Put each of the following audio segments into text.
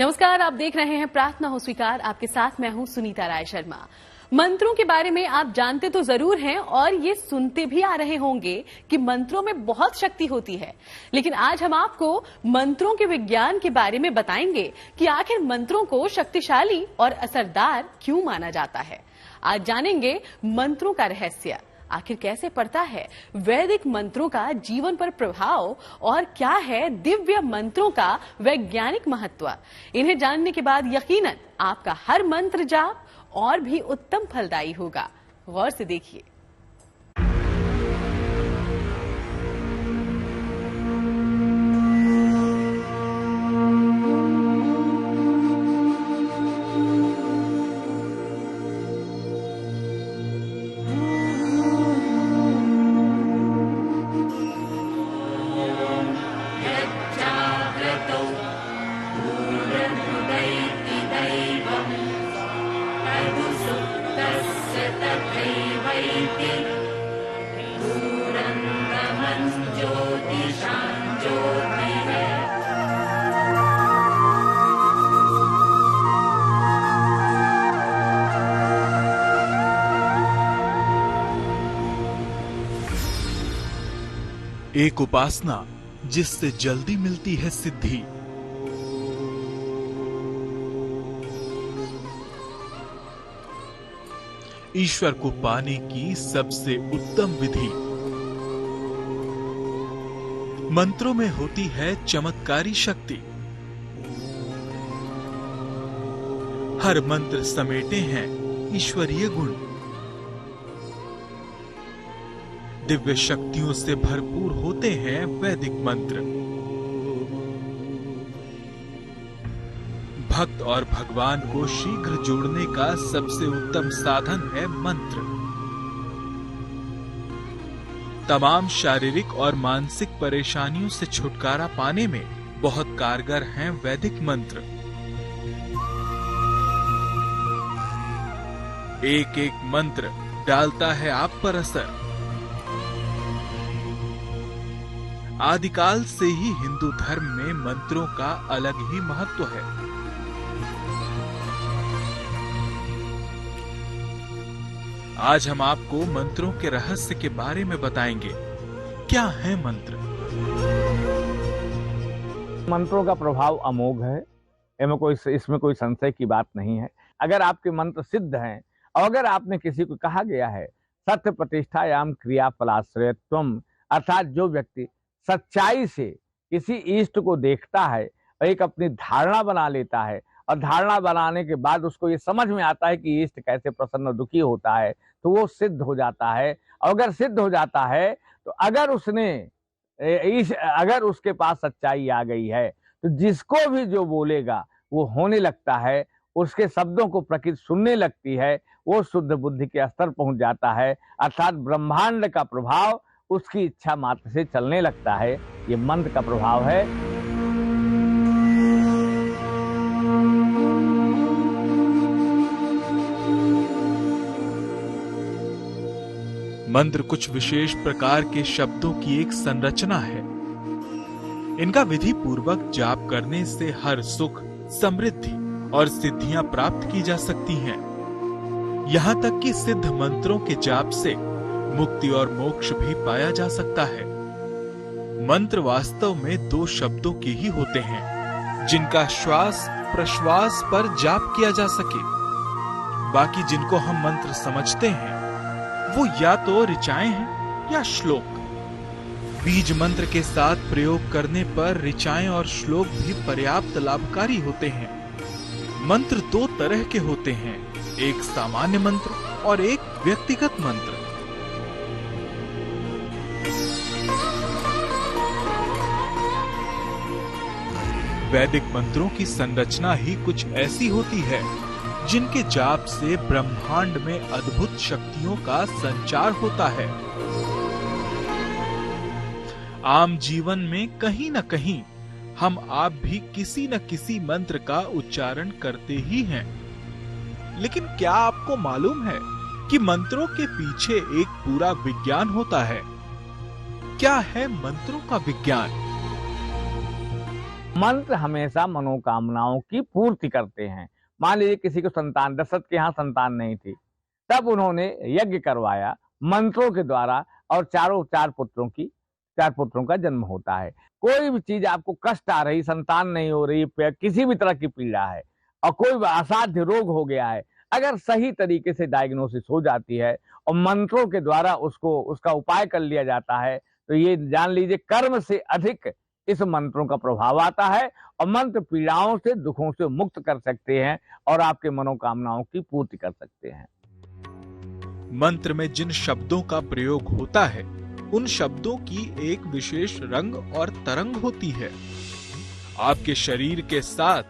नमस्कार, आप देख रहे हैं प्रार्थना हो स्वीकार। आपके साथ मैं हूं सुनीता राय शर्मा। मंत्रों के बारे में आप जानते तो जरूर हैं और ये सुनते भी आ रहे होंगे कि मंत्रों में बहुत शक्ति होती है। लेकिन आज हम आपको मंत्रों के विज्ञान के बारे में बताएंगे कि आखिर मंत्रों को शक्तिशाली और असरदार क्यों माना जाता है। आज जानेंगे मंत्रों का रहस्य, आखिर कैसे पड़ता है वैदिक मंत्रों का जीवन पर प्रभाव और क्या है दिव्य मंत्रों का वैज्ञानिक महत्व। इन्हें जानने के बाद यकीनन आपका हर मंत्र जाप और भी उत्तम फलदायी होगा। गौर से देखिए। एक उपासना जिससे जल्दी मिलती है सिद्धि। ईश्वर को पाने की सबसे उत्तम विधि। मंत्रों में होती है चमत्कारी शक्ति। हर मंत्र समेटे हैं ईश्वरीय गुण। दिव्य शक्तियों से भरपूर होते हैं वैदिक मंत्र। भक्त और भगवान को शीघ्र जोड़ने का सबसे उत्तम साधन है मंत्र। तमाम शारीरिक और मानसिक परेशानियों से छुटकारा पाने में बहुत कारगर हैं वैदिक मंत्र। एक एक मंत्र डालता है आप पर असर। आदिकाल से ही हिंदू धर्म में मंत्रों का अलग ही महत्व है। आज हम आपको मंत्रों के रहस्य के बारे में बताएंगे। क्या है मंत्र? मंत्रों का प्रभाव अमोघ है, इसमें कोई संशय की बात नहीं है। अगर आपके मंत्र सिद्ध हैं और अगर आपने किसी को कहा गया है सत्य प्रतिष्ठायाम क्रिया फलाश्रयत्वम, अर्थात जो व्यक्ति सच्चाई से किसी इष्ट को देखता है और एक अपनी धारणा बना लेता है और धारणा बनाने के बाद उसको ये समझ में आता है कि इष्ट कैसे प्रसन्न दुखी होता है, तो वो सिद्ध हो जाता है। और अगर सिद्ध हो जाता है तो अगर उसके पास सच्चाई आ गई है तो जिसको भी जो बोलेगा वो होने लगता है, उसके शब्दों को प्रकृति सुनने लगती है, वो शुद्ध बुद्धि के स्तर पहुंच जाता है। अर्थात ब्रह्मांड का प्रभाव उसकी इच्छा मात्र से चलने लगता है। ये मंत्र का प्रभाव है। मंत्र कुछ विशेष प्रकार के शब्दों की एक संरचना है। इनका विधि पूर्वक जाप करने से हर सुख, समृद्धि और सिद्धियां प्राप्त की जा सकती हैं। यहां तक कि सिद्ध मंत्रों के जाप से मुक्ति और मोक्ष भी पाया जा सकता है। मंत्र वास्तव में दो शब्दों के ही होते हैं, जिनका श्वास प्रश्वास पर जाप किया जा सके। बाकी जिनको हम मंत्र समझते हैं वो या तो ऋचाएं हैं या श्लोक। बीज मंत्र के साथ प्रयोग करने पर ऋचाएं और श्लोक भी पर्याप्त लाभकारी होते हैं। मंत्र दो तरह के होते हैं, एक सामान्य मंत्र और एक व्यक्तिगत मंत्र। वैदिक मंत्रों की संरचना ही कुछ ऐसी होती है जिनके जाप से ब्रह्मांड में अद्भुत शक्तियों का संचार होता है। आम जीवन में कहीं न कहीं हम आप भी किसी न किसी मंत्र का उच्चारण करते ही हैं। लेकिन क्या आपको मालूम है कि मंत्रों के पीछे एक पूरा विज्ञान होता है? क्या है मंत्रों का विज्ञान? मंत्र हमेशा मनोकामनाओं की पूर्ति करते हैं। मान लीजिए किसी को संतान, दशरथ के यहाँ संतान नहीं थी, तब उन्होंने यज्ञ करवाया मंत्रों के द्वारा और चार पुत्रों का जन्म होता है। कोई भी चीज आपको कष्ट आ रही, संतान नहीं हो रही, किसी भी तरह की पीड़ा है और कोई असाध्य रोग हो गया है, अगर सही तरीके से डायग्नोसिस हो जाती है और मंत्रों के द्वारा उसका उपाय कर लिया जाता है, तो ये जान लीजिए कर्म से अधिक इस मंत्रों का प्रभाव आता है और मंत्र पीड़ाओं से, दुखों से मुक्त कर सकते हैं और आपके मनोकामनाओं की पूर्ति कर सकते हैं। मंत्र में जिन शब्दों का प्रयोग होता है, उन शब्दों की एक विशेष रंग और तरंग होती है। आपके शरीर के साथ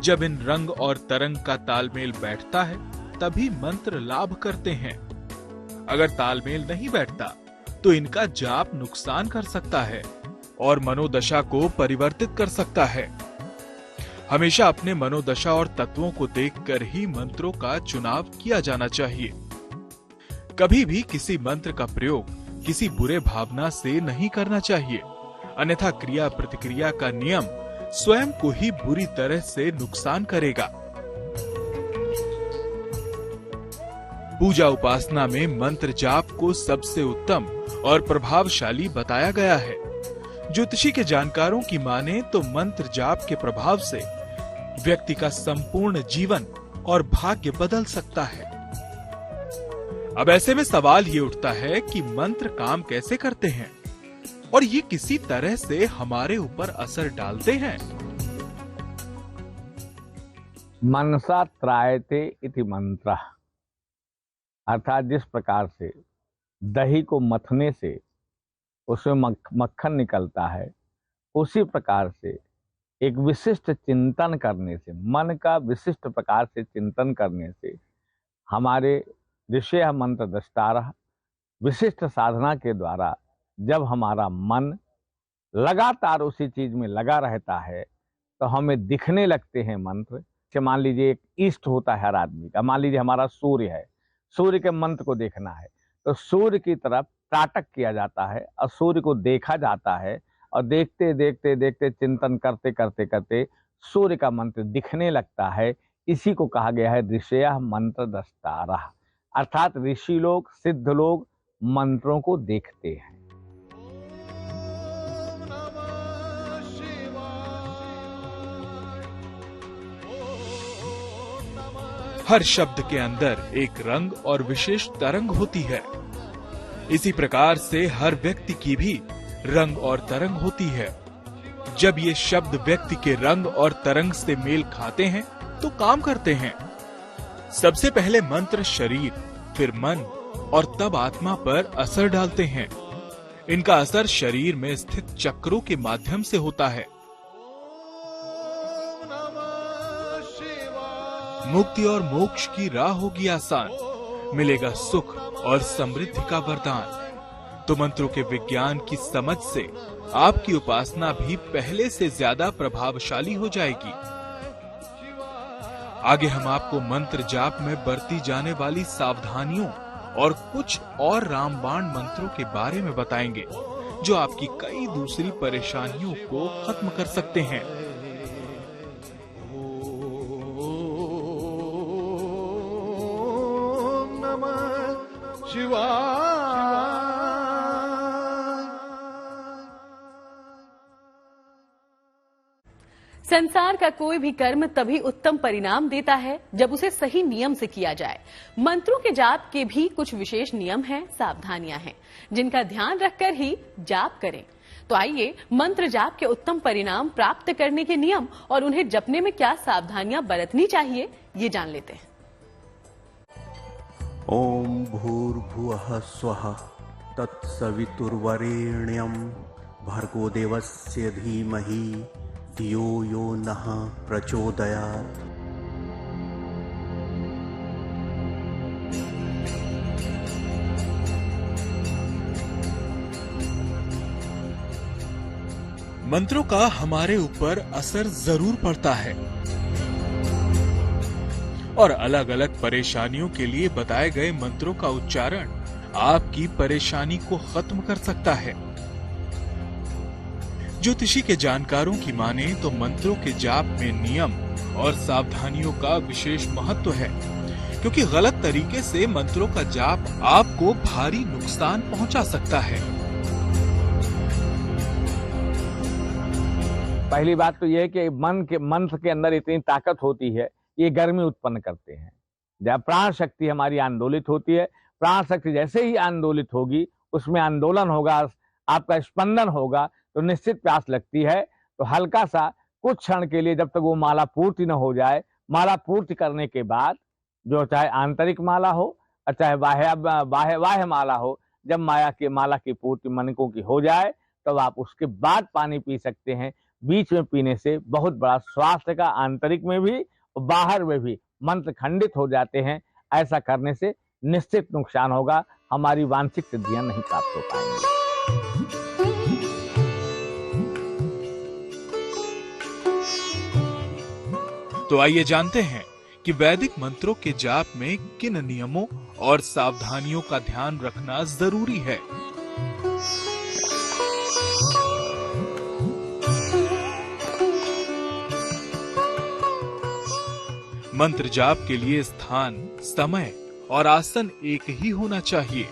जब इन रंग और तरंग का तालमेल बैठता है, तभी मंत्र लाभ करते हैं। अगर तालमेल नहीं बैठता, तो इनका जाप नुकसान कर सकता है और मनोदशा को परिवर्तित कर सकता है। हमेशा अपने मनोदशा और तत्वों को देखकर ही मंत्रों का चुनाव किया जाना चाहिए। कभी भी किसी मंत्र का प्रयोग किसी बुरे भावना से नहीं करना चाहिए, अन्यथा क्रिया प्रतिक्रिया का नियम स्वयं को ही बुरी तरह से नुकसान करेगा। पूजा उपासना में मंत्र जाप को सबसे उत्तम और प्रभावशाली बताया गया है। ज्योतिषी के जानकारों की माने तो मंत्र जाप के प्रभाव से व्यक्ति का संपूर्ण जीवन और भाग्य बदल सकता है। अब ऐसे में सवाल ये उठता है कि मंत्र काम कैसे करते हैं और ये किसी तरह से हमारे ऊपर असर डालते हैं। मनसा त्रायते इति मंत्र, अर्थात जिस प्रकार से दही को मथने से उसमें मक्खन निकलता है, उसी प्रकार से एक विशिष्ट चिंतन करने से, मन का विशिष्ट प्रकार से चिंतन करने से हमारे ऋषय मंत्र दृष्टारः विशिष्ट साधना के द्वारा जब हमारा मन लगातार उसी चीज में लगा रहता है, तो हमें दिखने लगते हैं मंत्र। मान लीजिए एक इष्ट होता है हर आदमी का, मान लीजिए हमारा सूर्य है, सूर्य के मंत्र को देखना है, तो सूर्य की तरफ ताटक किया जाता है और सूर्य को देखा जाता है और देखते देखते देखते चिंतन करते करते करते सूर्य का मंत्र दिखने लगता है। इसी को कहा गया है ऋषय मंत्र दृष्टारः, अर्थात ऋषि लोग, सिद्ध लोग मंत्रों को देखते हैं। हर शब्द के अंदर एक रंग और विशेष तरंग होती है। इसी प्रकार से हर व्यक्ति की भी रंग और तरंग होती है। जब ये शब्द व्यक्ति के रंग और तरंग से मेल खाते हैं तो काम करते हैं। सबसे पहले मंत्र शरीर, फिर मन और तब आत्मा पर असर डालते हैं। इनका असर शरीर में स्थित चक्रों के माध्यम से होता है। मुक्ति और मोक्ष की राह होगी आसान, मिलेगा सुख और समृद्धि का वरदान। तो मंत्रों के विज्ञान की समझ से आपकी उपासना भी पहले से ज्यादा प्रभावशाली हो जाएगी। आगे हम आपको मंत्र जाप में बरती जाने वाली सावधानियों और कुछ और रामबाण मंत्रों के बारे में बताएंगे, जो आपकी कई दूसरी परेशानियों को खत्म कर सकते हैं। संसार का कोई भी कर्म तभी उत्तम परिणाम देता है जब उसे सही नियम से किया जाए। मंत्रों के जाप के भी कुछ विशेष नियम हैं, सावधानियां हैं, जिनका ध्यान रखकर ही जाप करें। तो आइए मंत्र जाप के उत्तम परिणाम प्राप्त करने के नियम और उन्हें जपने में क्या सावधानियां बरतनी चाहिए, ये जान लेते हैं। ओम भूर्भुवः स्वः तत्सवितुर्वरेण्यं भर्गो देवस्य धीमहि धियो यो नः प्रचोदयात्। मंत्रों का हमारे ऊपर असर जरूर पड़ता है और अलग अलग परेशानियों के लिए बताए गए मंत्रों का उच्चारण आपकी परेशानी को खत्म कर सकता है। ज्योतिषी के जानकारों की माने तो मंत्रों के जाप में नियम और सावधानियों का विशेष महत्व है, क्योंकि गलत तरीके से मंत्रों का जाप आपको भारी नुकसान पहुंचा सकता है। पहली बात तो यह है कि मंत्र के अंदर इतनी ताकत होती है, ये गर्मी उत्पन्न करते हैं। जब प्राण शक्ति हमारी आंदोलित होती है, प्राण शक्ति जैसे ही आंदोलित होगी, उसमें आंदोलन होगा, आपका स्पंदन होगा, तो निश्चित प्यास लगती है। तो हल्का सा कुछ क्षण के लिए, जब तक वो माला पूर्ति न हो जाए, माला पूर्ति करने के बाद, जो चाहे आंतरिक माला हो और चाहे बाह्य माला हो, जब माला की पूर्ति मणिकों की हो जाए, तब आप उसके बाद पानी पी सकते हैं। बीच में पीने से बहुत बड़ा स्वास्थ्य का, आंतरिक में भी और बाहर में भी मंत्र खंडित हो जाते हैं। ऐसा करने से निश्चित नुकसान होगा, हमारी वांछित सिद्धियां नहीं प्राप्त हो पाएंगी। तो आइए जानते हैं कि वैदिक मंत्रों के जाप में किन नियमों और सावधानियों का ध्यान रखना जरूरी है। मंत्र जाप के लिए स्थान, समय और आसन एक ही होना चाहिए।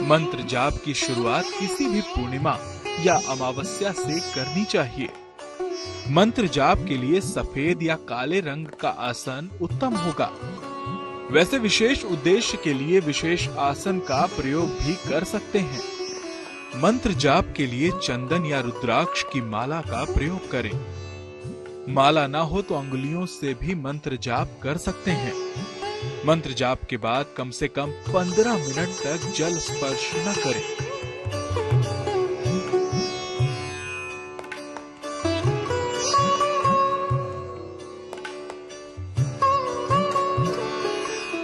मंत्र जाप की शुरुआत किसी भी पूर्णिमा या अमावस्या से करनी चाहिए। मंत्र जाप के लिए सफेद या काले रंग का आसन उत्तम होगा। वैसे विशेष उद्देश्य के लिए विशेष आसन का प्रयोग भी कर सकते हैं। मंत्र जाप के लिए चंदन या रुद्राक्ष की माला का प्रयोग करें। माला ना हो तो अंगुलियों से भी मंत्र जाप कर सकते हैं। मंत्र जाप के बाद कम से कम 15 मिनट तक जल स्पर्श न करें।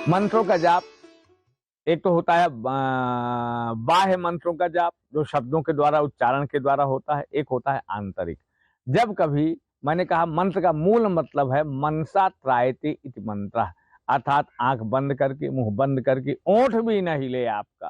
मंत्रों का जाप एक तो होता है बाह्य मंत्रों का जाप, जो शब्दों के द्वारा, उच्चारण के द्वारा होता है। एक होता है आंतरिक। जब कभी मैंने कहा, मंत्र का मूल मतलब है मनसा त्रायते इति मंत्र, अर्थात आंख बंद करके, मुंह बंद करके, ओंठ भी न हिले आपका,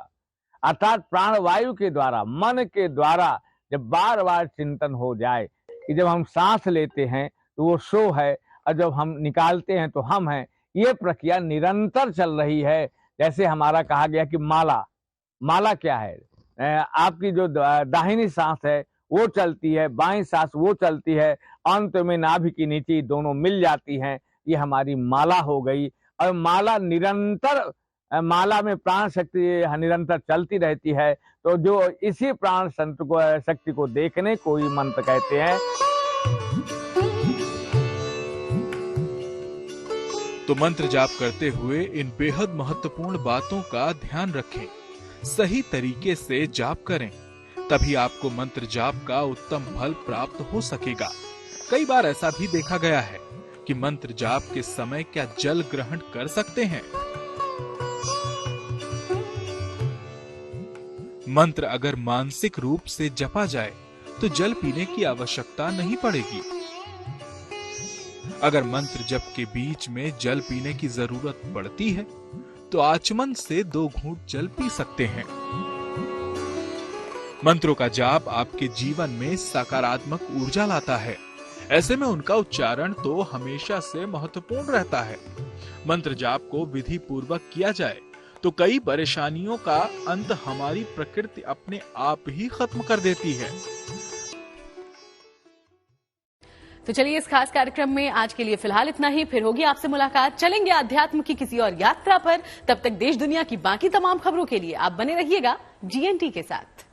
अर्थात प्राणवायु के द्वारा, मन के द्वारा जब बार बार चिंतन हो जाए कि जब हम सांस लेते हैं तो वो सो है और जब हम निकालते हैं तो हम हैं, ये प्रक्रिया निरंतर चल रही है। जैसे हमारा कहा गया कि माला क्या है, आपकी जो दाहिनी सांस है वो चलती है, बाईं सांस वो चलती है, अंत में नाभि की नीचे दोनों मिल जाती हैं, ये हमारी माला हो गई। और माला निरंतर, माला में प्राण शक्ति निरंतर चलती रहती है। तो जो इसी प्राण शक्ति को देखने को ही मंत्र कहते हैं। तो मंत्र जाप करते हुए इन बेहद महत्वपूर्ण बातों का ध्यान रखें। सही तरीके से जाप करें, तभी आपको मंत्र जाप का उत्तम फल प्राप्त हो सकेगा। कई बार ऐसा भी देखा गया है कि मंत्र जाप के समय क्या जल ग्रहण कर सकते हैं। मंत्र अगर मानसिक रूप से जपा जाए तो जल पीने की आवश्यकता नहीं पड़ेगी। अगर मंत्र जप के बीच में जल पीने की जरूरत पड़ती है तो आचमन से 2 घूंट जल पी सकते हैं। मंत्रों का जाप आपके जीवन में सकारात्मक ऊर्जा लाता है। ऐसे में उनका उच्चारण तो हमेशा से महत्वपूर्ण रहता है। मंत्र जाप को विधि पूर्वक किया जाए तो कई परेशानियों का अंत हमारी प्रकृति अपने आप ही खत्म कर देती है। तो चलिए, इस खास कार्यक्रम में आज के लिए फिलहाल इतना ही। फिर होगी आपसे मुलाकात, चलेंगे अध्यात्म की किसी और यात्रा पर। तब तक देश दुनिया की बाकी तमाम खबरों के लिए आप बने रहिएगा GNT के साथ।